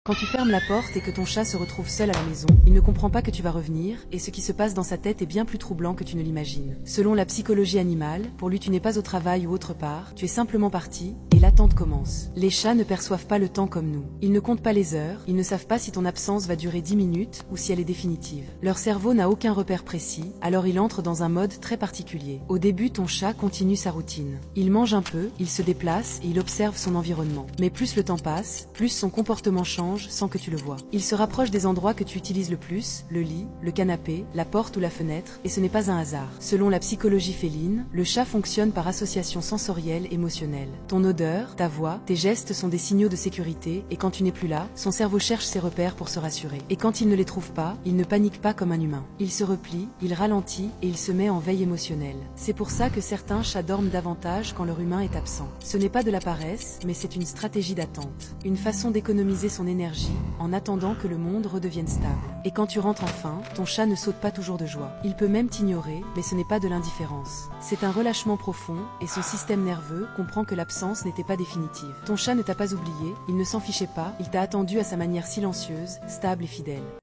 Quand tu fermes la porte et que ton chat se retrouve seul à la maison, il ne comprend pas que tu vas revenir, et ce qui se passe dans sa tête est bien plus troublant que tu ne l'imagines. Selon la psychologie animale, pour lui tu n'es pas au travail ou autre part, tu es simplement parti, et l'attente commence. Les chats ne perçoivent pas le temps comme nous. Ils ne comptent pas les heures, ils ne savent pas si ton absence va durer 10 minutes, ou si elle est définitive. Leur cerveau n'a aucun repère précis, alors il entre dans un mode très particulier. Au début, ton chat continue sa routine. Il mange un peu, il se déplace, et il observe son environnement. Mais plus le temps passe, plus son comportement change sans que tu le vois. Il se rapproche des endroits que tu utilises le plus, le lit, le canapé, la porte ou la fenêtre, et ce n'est pas un hasard. Selon la psychologie féline, le chat fonctionne par association sensorielle émotionnelle. Ton odeur, ta voix, tes gestes sont des signaux de sécurité, et quand tu n'es plus là, son cerveau cherche ses repères pour se rassurer. Et quand il ne les trouve pas, il ne panique pas comme un humain. Il se replie, il ralentit, et il se met en veille émotionnelle. C'est pour ça que certains chats dorment davantage quand leur humain est absent. Ce n'est pas de la paresse, mais c'est une stratégie d'attente. Une façon d'économiser son énergie, en attendant que le monde redevienne stable. Et quand tu rentres enfin, ton chat ne saute pas toujours de joie. Il peut même t'ignorer, mais ce n'est pas de l'indifférence. C'est un relâchement profond, et son système nerveux comprend que l'absence n'était pas définitive. Ton chat ne t'a pas oublié, il ne s'en fichait pas, il t'a attendu à sa manière silencieuse, stable et fidèle.